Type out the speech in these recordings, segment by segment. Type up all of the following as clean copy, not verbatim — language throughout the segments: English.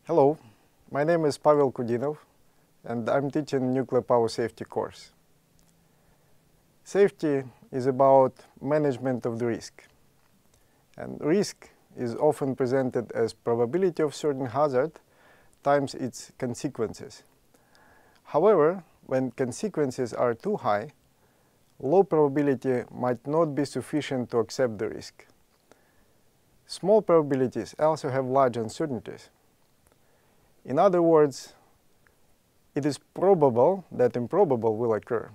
Hello, my name is Pavel Kudinov, and I'm teaching nuclear power safety course. Safety is about management of the risk, and risk is often presented as probability of certain hazard times its consequences. However, when consequences are too high, low probability might not be sufficient to accept the risk. Small probabilities also have large uncertainties. In other words, it is probable that improbable will occur.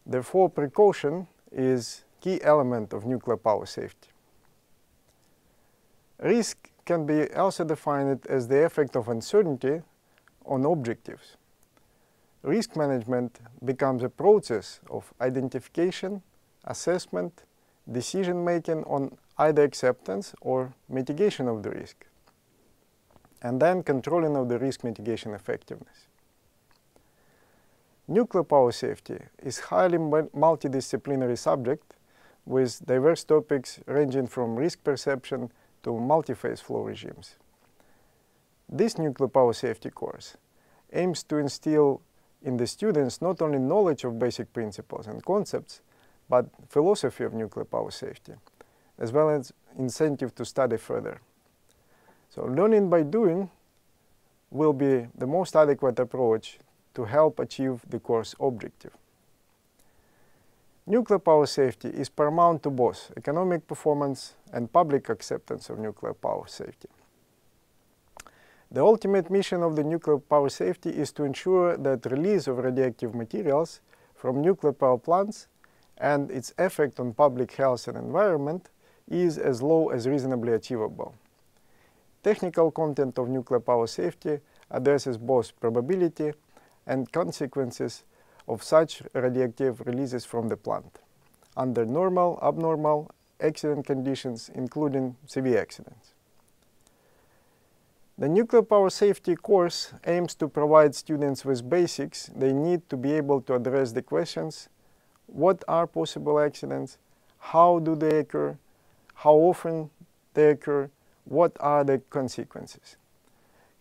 Therefore, precaution is a key element of nuclear power safety. Risk can be also defined as the effect of uncertainty on objectives. Risk management becomes a process of identification, assessment, decision-making on either acceptance or mitigation of the risk, and then controlling of the risk mitigation effectiveness. Nuclear power safety is a highly multidisciplinary subject with diverse topics ranging from risk perception to multi-phase flow regimes. This nuclear power safety course aims to instill in the students not only knowledge of basic principles and concepts, but philosophy of nuclear power safety, as well as incentive to study further. So learning by doing will be the most adequate approach to help achieve the course objective. Nuclear power safety is paramount to both economic performance and public acceptance of nuclear power safety. The ultimate mission of the nuclear power safety is to ensure that release of radioactive materials from nuclear power plants and its effect on public health and environment is as low as reasonably achievable. Technical content of nuclear power safety addresses both probability and consequences of such radioactive releases from the plant under normal, abnormal, accident conditions, including severe accidents. The nuclear power safety course aims to provide students with basics they need to be able to address the questions: what are possible accidents, how do they occur, how often they occur, what are the consequences.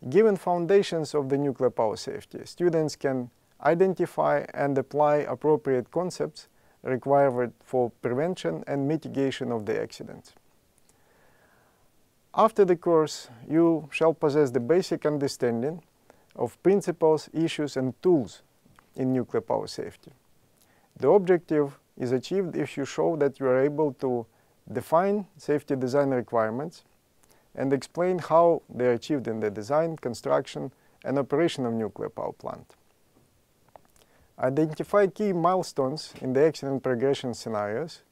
Given foundations of the nuclear power safety, students can identify and apply appropriate concepts required for prevention and mitigation of the accidents. After the course, you shall possess the basic understanding of principles, issues, and tools in nuclear power safety. The objective is achieved if you show that you are able to define safety design requirements and explain how they are achieved in the design, construction, and operation of nuclear power plant. Identify key milestones in the accident progression scenarios,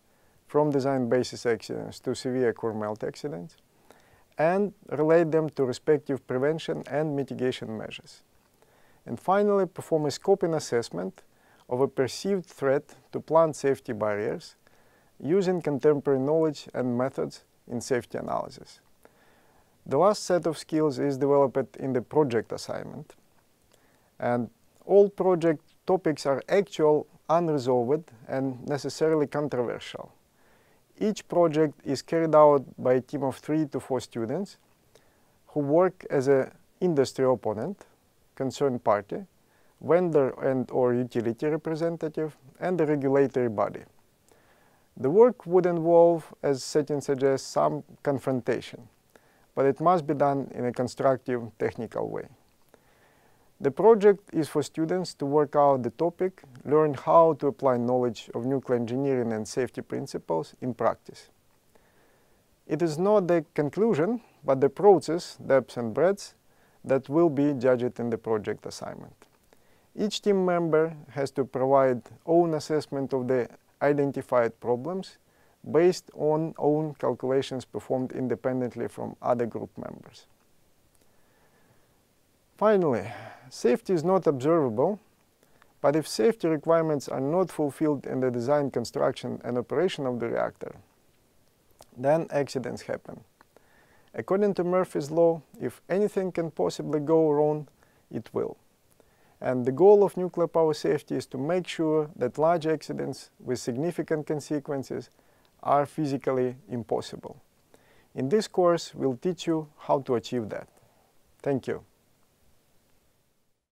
from design basis accidents to severe core melt accidents, and relate them to respective prevention and mitigation measures. And finally, perform a scoping assessment of a perceived threat to plant safety barriers using contemporary knowledge and methods in safety analysis. The last set of skills is developed in the project assignment, and all project topics are actual, unresolved, and necessarily controversial. Each project is carried out by a team of 3 to 4 students who work as an industry opponent, concerned party, vendor and/or utility representative, and a regulatory body. The work would involve, as setting suggests, some confrontation, but it must be done in a constructive, technical way. The project is for students to work out the topic, learn how to apply knowledge of nuclear engineering and safety principles in practice. It is not the conclusion, but the process, depth and breadth, that will be judged in the project assignment. Each team member has to provide own assessment of the identified problems based on own calculations performed independently from other group members. Finally, safety is not observable, but if safety requirements are not fulfilled in the design, construction, and operation of the reactor, then accidents happen. According to Murphy's law, if anything can possibly go wrong, it will. And the goal of nuclear power safety is to make sure that large accidents with significant consequences are physically impossible. In this course, we'll teach you how to achieve that. Thank you.